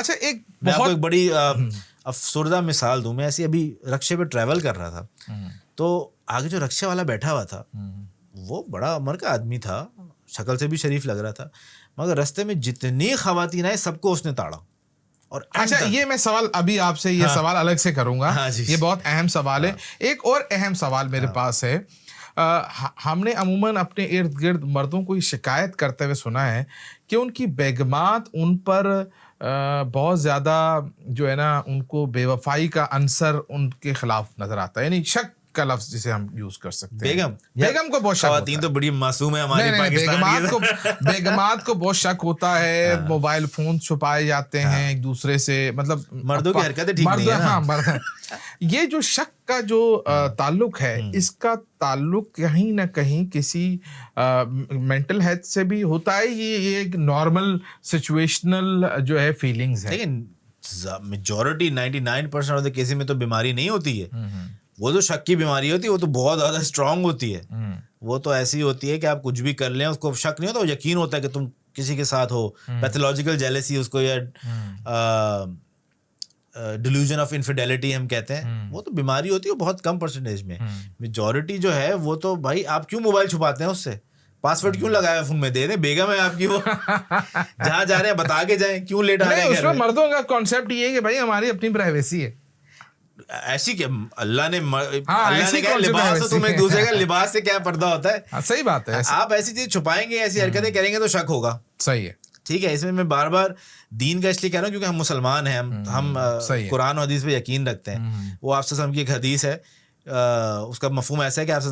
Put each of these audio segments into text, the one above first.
अच्छा, एक मैं आपको बहुत एक बड़ी अफसरदा मिसाल दूं। मैं ऐसी अभी रक्शे पे ट्रैवल कर रहा था, तो आगे जो रक्शे वाला बैठा हुआ था वो बड़ा उम्र का आदमी था, शक्ल से भी शरीफ लग रहा था, मगर रास्ते में जितनी खवातीन आई सबको उसने ताड़ा। और अच्छा, ये मैं सवाल अभी आपसे ये सवाल अलग से करूंगा। हाँ जी। ये बहुत अहम सवाल है। एक और अहम सवाल मेरे पास है। हमने अमूमन अपने इर्द गिर्द मर्दों को ये शिकायत करते हुए सुना है कि उनकी बेगमात उन पर बहुत ज़्यादा जो है ना, उनको बेवफाई का अंसर उनके खिलाफ नजर आता है, यानी शक का लफ्ज जिसे हम यूज कर सकते हैं। बेगम को बहुत शक होता खवातीन है। तो बड़ी मासूम है हमारी नहीं नहीं, पाकिस्तान बेगमात को बहुत शक होता है। मोबाइल फोन छुपाए जाते हैं एक दूसरे से, मतलब मर्दों की हरकतें ठीक नहीं है ना। हाँ, मर्द। ये जो शक का जो ताल्लुक है, इसका ताल्लुक कहीं ना कहीं किसी मेंटल हेल्थ से भी होता है। ये एक नॉर्मल सिचुएशनल जो है फीलिंग्स है। लेकिन मेजॉरिटी 99% ऑफ द केसेस में तो बीमारी नहीं होती है। वो तो शक की बीमारी होती है, वो तो बहुत ज्यादा स्ट्रांग होती है। वो तो ऐसी होती है कि आप कुछ भी कर लें, उसको शक नहीं होता, वो यकीन होता है कि तुम किसी के साथ हो। पैथोलॉजिकल जेलेसी उसको, या डिल्यूजन ऑफ इनफिडेलिटी हम कहते हैं। वो तो बीमारी होती है, वो बहुत कम परसेंटेज में। मेजॉरिटी जो है वो तो भाई, आप क्यों मोबाइल छुपाते हैं उससे? पासवर्ड क्यों लगाया फोन में? दे दे, बेगम है आपकी, वो जहाँ जा रहे हैं बता के जाएं, क्यों लेट आ रहे हैं घर में? मर्दों का कॉन्सेप्ट ये है कि भाई हमारी अपनी प्राइवेसी है। ऐसी क्या अल्लाह ने कहा लिबास हो, तुम एक दूसरे का लिबास से क्या पर्दा होता है? हाँ, सही बात है। आप ऐसी चीज छुपाएंगे, ऐसी हरकतें करेंगे तो शक होगा। सही है, ठीक है। इसमें मैं बार बार दीन का इसलिए कह रहा हूँ क्योंकि हम मुसलमान हैं, हम कुरान और हदीस पे यकीन रखते हैं। वो आपसे सल्लम की एक हदीस है, उसका मफहूम ऐसा है कि आपसे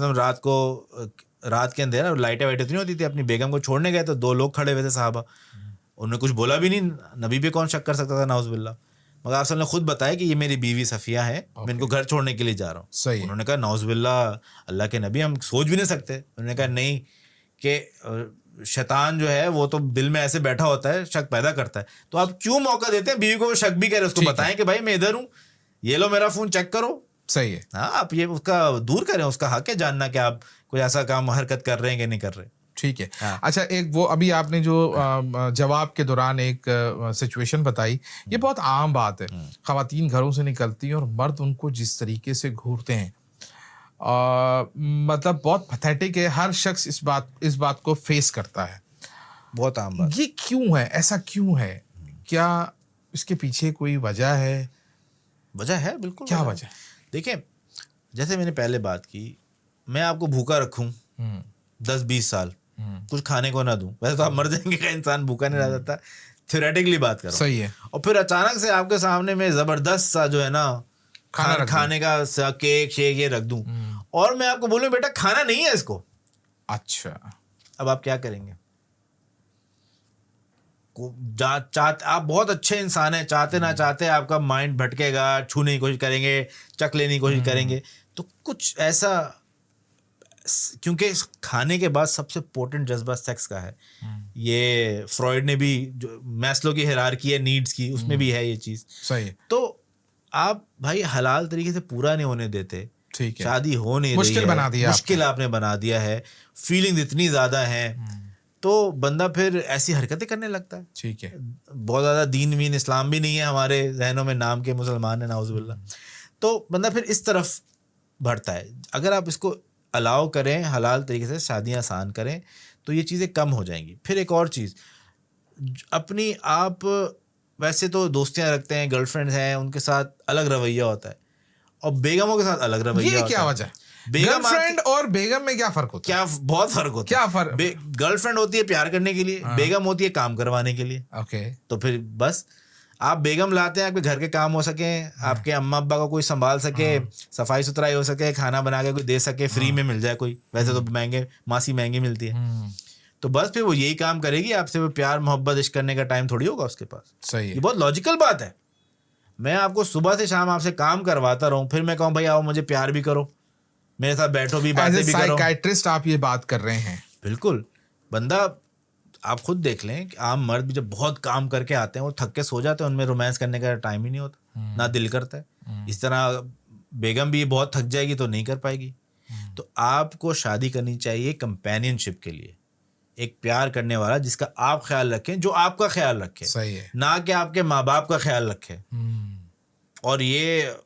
रात के अंधेरा लाइटें वाइटें तो नहीं होती थी, अपनी बेगम को छोड़ने गए तो दो लोग खड़े हुए थे साहबा, उन्होंने कुछ बोला भी नहीं, नबी पे कौन शक कर सकता था, नाउज़ुबिल्लाह। मगर आप ने खुद बताया कि ये मेरी बीवी सफ़िया है, मैं इनको घर छोड़ने के लिए जा रहा हूँ। उन्होंने कहा नाउज़ुबिल्लाह, अल्लाह के नबी हम सोच भी नहीं सकते। उन्होंने कहा नहीं, कि शैतान जो है वो तो दिल में ऐसे बैठा होता है, शक पैदा करता है, तो आप क्यों मौका देते हैं बीवी को वो शक भी करे? उसको बताएं कि भाई मैं इधर हूँ, ये लो मेरा फोन चेक करो। सही है। हाँ, आप ये उसका दूर करें, उसका हक है जानना कि आप कोई ऐसा काम हरकत कर रहे हैं कि नहीं कर रहे। ठीक है। हाँ। अच्छा, एक वो अभी आपने जो जवाब के दौरान एक सिचुएशन बताई, ये बहुत आम बात है। खवातीन घरों से निकलती हैं और मर्द उनको जिस तरीके से घूरते हैं, मतलब बहुत पैथेटिक है। हर शख्स इस बात को फेस करता है। बहुत आम बात। ये क्यों है? ऐसा क्यों है? क्या इसके पीछे कोई वजह है? वजह है, बिल्कुल। क्या वजह? देखिए, जैसे मैंने पहले बात की, मैं आपको भूखा रखूं 10-20 साल, कुछ खाने को ना दूं, वैसे तो आप मर जाएंगे का इंसान भूखा नहीं रह जाता, थ्योरेटिकली बात कर रहा हूं। सही है। और फिर अचानक से आपके सामने में जबरदस्त सा जो है ना खाने का केक शेक ये रख दूं, और मैं आपको बोलूं बेटा खाना नहीं है इसको। अच्छा, अब आप क्या करेंगे? आप बहुत अच्छे इंसान हैं, चाहते ना चाहते आपका माइंड भटकेगा, छूने की कोशिश करेंगे, चख लेने की कोशिश करेंगे, तो कुछ ऐसा, क्योंकि खाने के बाद सबसे इम्पोर्टेंट जज्बा सेक्स का है। ये फ्रॉइड ने भी, जो मैस्लो की हायरार्की है नीड्स की, उसमें भी है ये चीज। सही है। तो आप भाई हलाल तरीके से पूरा नहीं होने देते, ठीक है, शादी हो नहीं रही है, मुश्किल आपने बना दिया है, फीलिंग्स इतनी ज्यादा हैं, तो बंदा फिर ऐसी हरकतें करने लगता है। ठीक है। बहुत ज़्यादा दीन वीन इस्लाम भी नहीं है हमारे जहनों में, नाम के मुसलमान है नाउज़ुबिल्लाह, तो बंदा फिर इस तरफ बढ़ता है। अगर आप इसको अलाउ करें, हलाल तरीके से शादियाँ आसान करें, तो ये चीज़ें कम हो जाएंगी। फिर एक और चीज़, अपनी आप वैसे तो दोस्तियाँ रखते हैं, गर्लफ्रेंड्स हैं, उनके साथ अलग रवैया होता है, और बेगमों के साथ अलग रवैया होता है। ये क्या वजह? गर्लफ्रेंड और बेगम में क्या फर्क होता है? क्या बहुत फर्क होता है। क्या फर्क? गर्लफ्रेंड होती है प्यार करने के लिए, बेगम होती है काम करवाने के लिए। ओके। तो फिर बस आप बेगम लाते हैं आपके घर के काम हो सके, आपके अम्मा अब्बा को कोई संभाल सके, सफाई सुथराई हो सके, खाना बना के कोई दे सके, फ्री में मिल जाए कोई, वैसे तो मासी महंगी मिलती है, तो बस फिर वो यही काम करेगी आपसे। वो प्यार मोहब्बत इश्क करने का टाइम थोड़ी होगा उसके पास। सही है। ये बहुत लॉजिकल बात है। मैं आपको सुबह से शाम आपसे काम करवाता रहूं, फिर मैं कहूँ भाई आओ मुझे प्यार भी करो, मेरे साथ बैठो भी, बातें भी करो। साइकियाट्रिस्ट आप ये बात कर रहे हैं? बिल्कुल। बंदा आप खुद देख लें कि आम मर्द भी जब बहुत काम करके आते हैं, वो थक के सो जाते हैं, उनमें रोमांस करने का टाइम ही नहीं होता, ना दिल करता है। इस तरह बेगम भी बहुत थक जाएगी तो नहीं कर पाएगी। तो आपको शादी करनी चाहिए कंपेनियनशिप के लिए, एक प्यार करने वाला जिसका आप ख्याल रखें, जो आपका ख्याल रखे, सही है, ना कि आपके माँ बाप का ख्याल रखे। और ये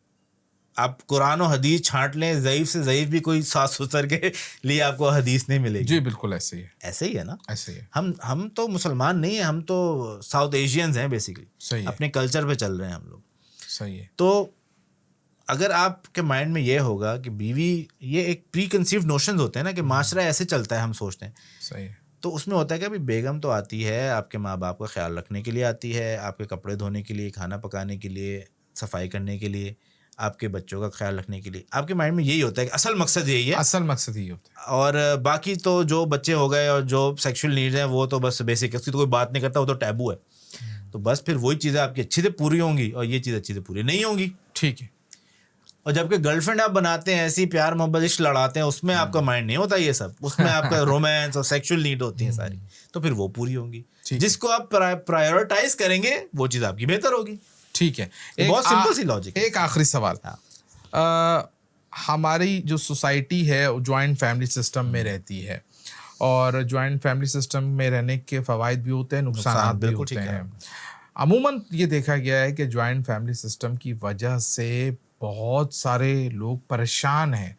आप कुरान और हदीस छांट लें, ज़ईफ से ज़ईफ भी कोई सास ससुर के लिए आपको हदीस नहीं मिलेगी। जी बिल्कुल ऐसे ही है, ऐसे ही है ना, ऐसे ही है। हम तो मुसलमान नहीं है, हम तो साउथ एशियंस हैं बेसिकली, सही है, अपने कल्चर पे चल रहे हैं हम लोग। सही है। तो अगर आपके माइंड में ये होगा कि बीवी, ये एक प्री कंसीव्ड नोशंस होते हैं ना कि माशरा ऐसे चलता है, हम सोचते हैं, सही है। तो उसमें होता है कि अभी बेगम तो आती है, आपके माँ बाप का ख्याल रखने के लिए आती है, आपके कपड़े धोने के लिए, खाना पकाने के लिए, सफाई करने के लिए, आपके बच्चों का ख्याल रखने के लिए। आपके माइंड में यही होता है कि असल मकसद यही है, असल मकसद ही होता है। और बाकी तो जो बच्चे हो गए और जो सेक्सुअल नीड्स हैं वो तो बस बेसिक, उसकी तो कोई बात नहीं करता, वो तो टैबू है। तो बस फिर वही चीज़ें आपकी अच्छी से पूरी होंगी और ये चीज़ अच्छी से पूरी नहीं होंगी। ठीक है। और जबकि गर्लफ्रेंड आप बनाते हैं, ऐसी प्यार मोहब्बत इश्क लड़ाते हैं, उसमें आपका माइंड नहीं होता ये सब, उसमें आपका रोमांस और सेक्सुअल नीड होती है सारी, तो फिर वो पूरी होंगी। जिसको आप प्रायोरिटाइज करेंगे वो चीज़ आपकी बेहतर होगी। ठीक है, बहुत सिंपल सी लॉजिक। एक आखिरी सवाल, हमारी जो सोसाइटी है जॉइंट फैमिली सिस्टम में रहती है, और जॉइंट फैमिली सिस्टम में रहने के फ़वाइद भी होते हैं, नुकसान भी होते हैं। अमूमन ये देखा गया है कि जॉइंट फैमिली सिस्टम की वजह से बहुत सारे लोग परेशान हैं।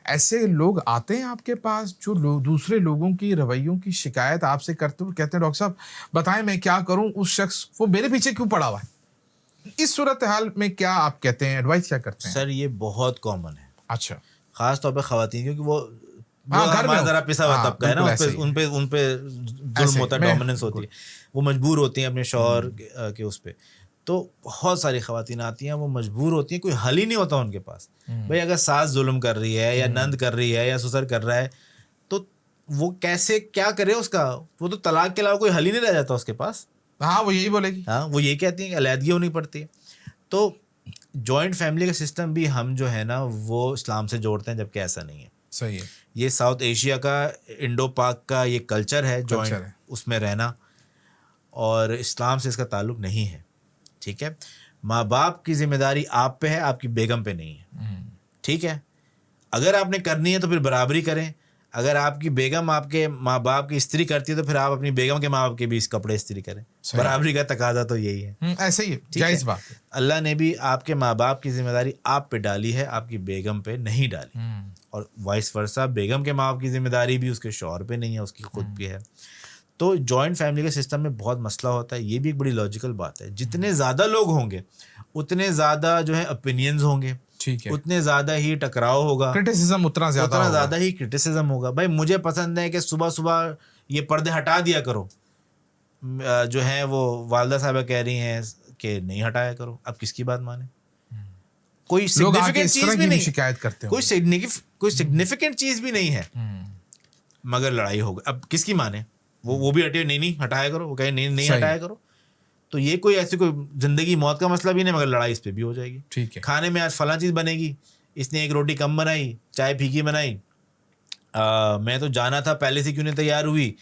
ऐसे लोग आते हैं आपके पास जो दूसरे लोगों की रवैयों की शिकायत आपसे करते हुए कहते हैं, डॉक्टर साहब बताएं मैं क्या करूं, उस शख्स वो मेरे पीछे क्यों पड़ा हुआ है। इस सूरत हाल में क्या आप कहते हैं, एडवाइस क्या करते हैं? सर ये बहुत कॉमन है। अच्छा। खास तौर पे खवातीन, क्योंकि वो घर में जरा पिसा हुआ तबका है ना, उन पे जुल्म होता है, डोमिनेंस होती है, वो मजबूर होती हैं अपने शौहर के उस पे। तो बहुत सारी खवातीन आती हैं, वो मजबूर होती हैं, कोई हल ही नहीं होता उनके पास। भाई अगर सास जुल्म कर रही है या नंद कर रही है या ससुर कर रहा है, तो वो कैसे क्या करे उसका, वो तो तलाक के अलावा कोई हल ही नहीं रह जाता उसके पास। हाँ वो यही बोलेगी, हाँ वो यही कहती हैं कि अलहदगी होनी पड़ती है। तो जॉइंट फैमिली का सिस्टम भी हम जो है ना वो इस्लाम से जोड़ते हैं, जबकि ऐसा नहीं है। सही है। ये साउथ एशिया का, इंडो पाक का ये कल्चर है जॉइंट, उसमें रहना, और इस्लाम से इसका ताल्लुक नहीं है। ठीक है, माँ बाप की जिम्मेदारी आप पे है, आपकी बेगम पे नहीं है। ठीक है, अगर आपने करनी है तो फिर बराबरी करें। अगर आपकी बेगम आपके माँ बाप की इस्त्री करती है तो फिर आप अपनी बेगम के माँ बाप के भी इस कपड़े इस्त्री करें। बराबरी का तकाजा तो यही है। ऐसे ही जायज़ बात है। अल्लाह ने भी आपके माँ बाप की जिम्मेदारी आप पे डाली है, आपकी बेगम पे नहीं डाली, और वाइस वर्सा बेगम के माँ बाप की जिम्मेदारी भी उसके शौहर पे नहीं है, उसकी खुद पे है। तो जॉइंट फैमिली के सिस्टम में बहुत मसला होता है। ये भी एक बड़ी लॉजिकल बात है, जितने ज़्यादा लोग होंगे उतने ज़्यादा जो है ओपिनियंस होंगे, ठीक है, उतने ज़्यादा ही टकराव होगा, क्रिटिसिज्म उतना ज़्यादा ही क्रिटिसिज्म होगा। भाई मुझे पसंद है कि सुबह सुबह ये पर्दे हटा दिया करो, जो है वो वालदा साहबा कह रही हैं कि नहीं हटाया करो, अब किसकी बात माने? कोई सिग्निफिकेंट चीज़ भी नहीं, शिकायत करते कोई सिग्निफिकेंट चीज़ भी नहीं है, मगर लड़ाई हो गई। अब किसकी माने? वो भी हटे, नहीं हटाया करो, वो कहे नहीं हटाया करो। तो ये कोई ऐसी कोई जिंदगी मौत का मसला भी नहीं, मगर लड़ाई इस पे भी हो जाएगी। ठीक है, खाने में आज फला चीज़ बनेगी, इसने एक रोटी कम बनाई, चाय फीकी बनाई, मैं तो जाना था पहले से क्यों नहीं तैयार हुई।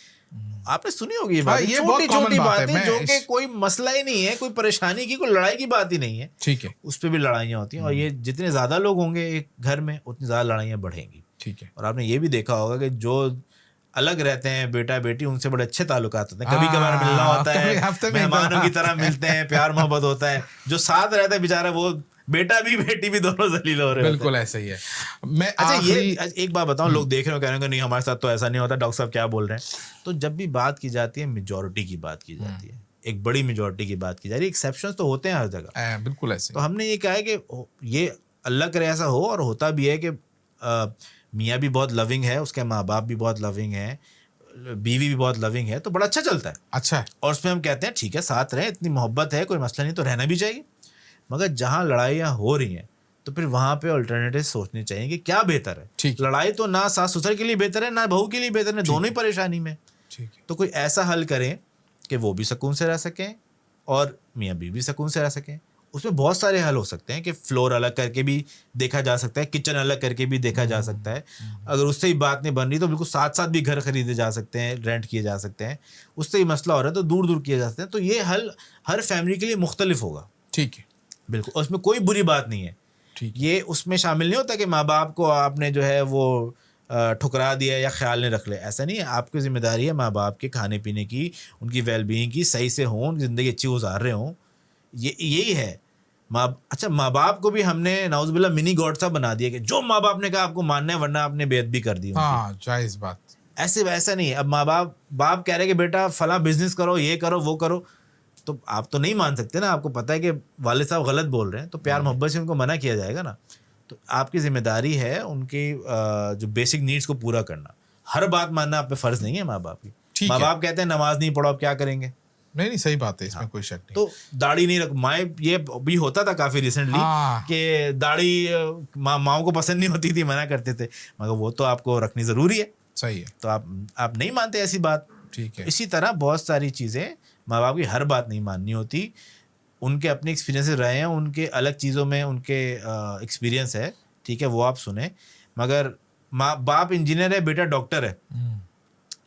आपने सुनी होगी ये बात, छोटी छोटी बातें जो कि कोई मसला ही नहीं है, कोई परेशानी की, कोई लड़ाई की बात ही नहीं है। ठीक है, उस पर भी लड़ाइयाँ होती हैं, और ये जितने ज़्यादा लोग होंगे एक घर में उतनी ज़्यादा लड़ाइयाँ बढ़ेंगी। ठीक है। और आपने ये भी देखा होगा कि जो अलग रहते हैं बेटा बेटी, उनसे बड़े अच्छे ताल्लुकात होते हैं, कभी कभार मिलना होता है, मेहमानों की तरह मिलते हैं, प्यार मोहब्बत होता है। जो साथ रहता है बेचारा, वो बेटा भी बेटी भी दोनों जलील हो रहे हैं। बिल्कुल ऐसा ही है। मैं अच्छा ये एक बात बताऊं, लोग देख रहे हो कह रहे हैं नहीं हमारे साथ तो ऐसा नहीं होता, डॉक्टर साहब क्या बोल रहे हैं। तो जब भी बात की जाती है, मेजॉरिटी की बात की जाती है, एक बड़ी मेजॉरिटी की बात की जा रही है, एक्सेप्शंस तो होते हैं हर जगह, बिल्कुल ऐसे। तो हमने ये कहा है कि ये अल्लाह करे ऐसा हो, और होता भी है कि मियाँ भी बहुत लविंग है, उसके माँ बाप भी बहुत लविंग है, बीवी भी बहुत लविंग है, तो बड़ा अच्छा चलता है। अच्छा है, और उसमें हम कहते हैं ठीक है साथ रहें, इतनी मोहब्बत है, कोई मसला नहीं, तो रहना भी चाहिए। मगर जहाँ लड़ाइयाँ हो रही हैं तो फिर वहाँ पे अल्टरनेटिव सोचने चाहिए कि क्या बेहतर है। ठीक, लड़ाई तो ना सास ससुर के लिए बेहतर है, ना बहू के लिए बेहतर है, दोनों ही परेशानी में। ठीक है, तो कोई ऐसा हल करें कि वो भी सुकून से रह सकें और मियाँ बीवी भी सुकून से रह सकें। उसमें बहुत सारे हल हो सकते हैं कि फ्लोर अलग करके भी देखा जा सकता है, किचन अलग करके भी देखा जा सकता है। अगर उससे ही बात नहीं बन रही तो बिल्कुल साथ साथ भी घर खरीदे जा सकते हैं, रेंट किए जा सकते हैं। उससे ही मसला हो रहा है तो दूर दूर किए जा सकते हैं। तो ये हल हर फैमिली के लिए मुख्तलिफ होगा। ठीक है, बिल्कुल, उसमें कोई बुरी बात नहीं है। ठीक, ये उसमें शामिल नहीं होता कि माँ बाप को आपने जो है वो ठुकरा दिया या ख्याल नहीं रख ले, ऐसा नहीं है। आपकी जिम्मेदारी है माँ बाप के खाने पीने की, उनकी वेलबींग की, सही से हों, ज़िंदगी अच्छी गुजार रहे हों, यही है। माँ बाप को भी हमने नाउज़ुबिल्लाह मिनी गॉड सा बना दिया कि जो माँ बाप ने कहा आपको मानना है, वरना आपने बेअदबी कर दी। हाँ, जायज़ बात। ऐसे वैसा नहीं है। अब माँ बाप कह रहे कि बेटा फला बिजनेस करो, ये करो, वो करो, तो आप तो नहीं मान सकते ना। आपको पता है कि वालिद साहब गलत बोल रहे हैं, तो प्यार मोहब्बत से उनको मना किया जाएगा ना। तो आपकी जिम्मेदारी है उनकी जो बेसिक नीड्स को पूरा करना। हर बात मानना आप पे फर्ज नहीं है माँ बाप की। माँ बाप कहते हैं नमाज नहीं पढ़ो, आप क्या करेंगे? नहीं, सही बात है, इसमें कोई शक नहीं। तो दाढ़ी नहीं रख, ये भी होता था काफी रिसेंटली कि दाढ़ी माओ को पसंद नहीं होती थी, मना करते थे, मगर वो तो आपको रखनी जरूरी है। सही है। तो आप नहीं मानते ऐसी बात। ठीक है। इसी तरह बहुत सारी चीजें माँ बाप की हर बात नहीं माननी होती। उनके अपने एक्सपीरियंसेस रहे हैं, उनके अलग चीज़ों में उनके एक्सपीरियंस है, ठीक है, वो आप सुने। मगर माँ बाप इंजीनियर है, बेटा डॉक्टर है,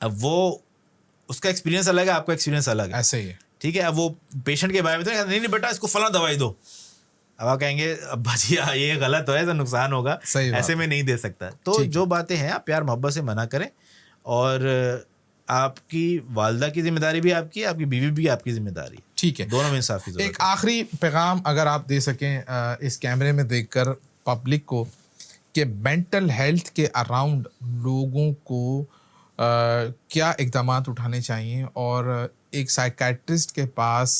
अब वो उसका एक्सपीरियंस अलग है, आपका एक्सपीरियंस अलग है, ऐसे ही है, ठीक है। अब वो पेशेंट के बारे में तो नहीं बेटा इसको फला दवाई दो, अब आप कहेंगे अब्बा जी ये गलत है, तो नुकसान होगा, ऐसे में नहीं दे सकता। तो जो बातें हैं आप प्यार मोहब्बत से मना करें। और आपकी वालदा की जिम्मेदारी भी आपकी है, आपकी बीवी भी आपकी जिम्मेदारी है, ठीक है, दोनों में इंसाफ की जरूरत है। एक आखिरी पैगाम अगर आप दे सकें इस कैमरे में देखकर पब्लिक को, कि मेंटल हेल्थ के अराउंड लोगों को क्या इक़दामात उठाने चाहिए और एक साइकियाट्रिस्ट के पास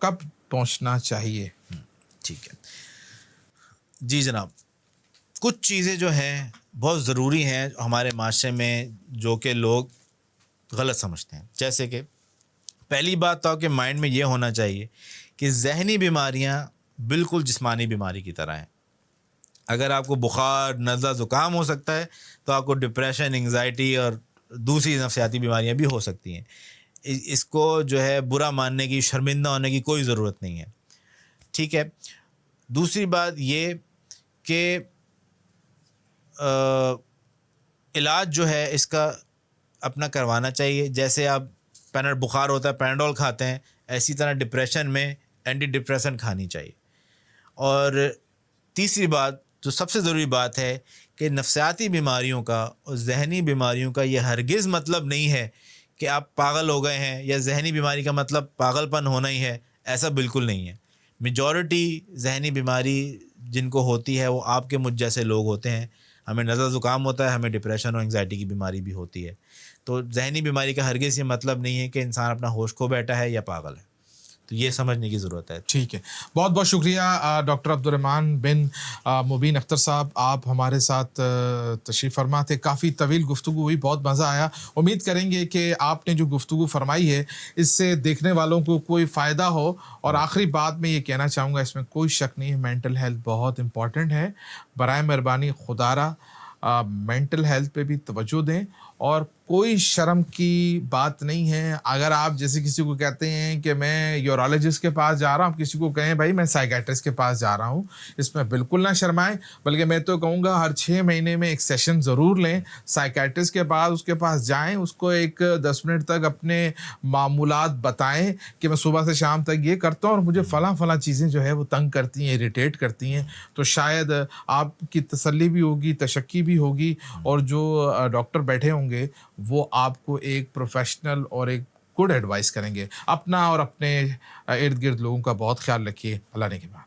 कब पहुंचना चाहिए? ठीक है जी जनाब, कुछ चीज़ें जो हैं बहुत ज़रूरी हैं हमारे माशरे में, जो कि लोग गलत समझते हैं। जैसे कि पहली बात तो आपके माइंड में ये होना चाहिए कि जहनी बीमारियां बिल्कुल जिस्मानी बीमारी की तरह हैं। अगर आपको बुखार, नज़ला, ज़ुकाम हो सकता है, तो आपको डिप्रेशन, एंग्जाइटी और दूसरी नफ्सियाती बीमारियां भी हो सकती हैं। इसको जो है बुरा मानने की, शर्मिंदा होने की कोई ज़रूरत नहीं है, ठीक है। दूसरी बात ये कि इलाज जो है इसका अपना करवाना चाहिए। जैसे आप बुखार होता है पैनाडोल खाते हैं, ऐसी तरह डिप्रेशन में एंटी डिप्रेशन खानी चाहिए। और तीसरी बात जो सबसे ज़रूरी बात है कि नफ्सियाती बीमारियों का और जहनी बीमारियों का ये हरगिज़ मतलब नहीं है कि आप पागल हो गए हैं, या जहनी बीमारी का मतलब पागलपन होना ही है, ऐसा बिल्कुल नहीं है। मेजॉरिटी जहनी बीमारी जिनको होती है वो आपके मुझ जैसे लोग होते हैं। हमें नज़ला ज़ुकाम होता है, हमें डिप्रेशन और एंग्जाइटी की बीमारी भी होती है। तो जहनी बीमारी का हरगिज़ ये मतलब नहीं है कि इंसान अपना होश खो बैठा है या पागल है, तो ये समझने की ज़रूरत है। ठीक है, बहुत बहुत शुक्रिया डॉक्टर अब्दुर्रहमान बिन मुबीन अख्तर साहब, आप हमारे साथ तशरीफ़ फरमा थे। काफ़ी तवील गुफ्तगू हुई, बहुत मज़ा आया। उम्मीद करेंगे कि आपने जो गुफ्तगू फरमाई है इससे देखने वालों को कोई फ़ायदा हो। और आखिरी बात मैं ये कहना चाहूँगा, इसमें कोई शक नहीं है, मेंटल हेल्थ बहुत इम्पॉर्टेंट है। बराए मेहरबानी खुदारा मेंटल हेल्थ पे भी तवज्जो दें, और कोई शर्म की बात नहीं है। अगर आप जैसे किसी को कहते हैं कि मैं यूरोलॉजिस्ट के पास जा रहा हूँ, किसी को कहें भाई मैं साइकियाट्रिस्ट के पास जा रहा हूँ, इसमें बिल्कुल ना शर्माएं। बल्कि मैं तो कहूँगा हर 6 महीने में एक सेशन ज़रूर लें साइकियाट्रिस्ट के पास, उसके पास जाएं, उसको एक 10 मिनट तक अपने मामूलात बताएं कि मैं सुबह से शाम तक ये करता हूँ और मुझे फ़लाँ चीज़ें जो है वो तंग करती हैं, इरिटेट करती हैं। तो शायद आपकी तसल्ली भी होगी, तशक्की भी होगी, और जो डॉक्टर बैठे होंगे वो आपको एक प्रोफेशनल और एक गुड एडवाइस करेंगे। अपना और अपने इर्द गिर्द लोगों का बहुत ख्याल रखिए। अल्लाह ने के बाद।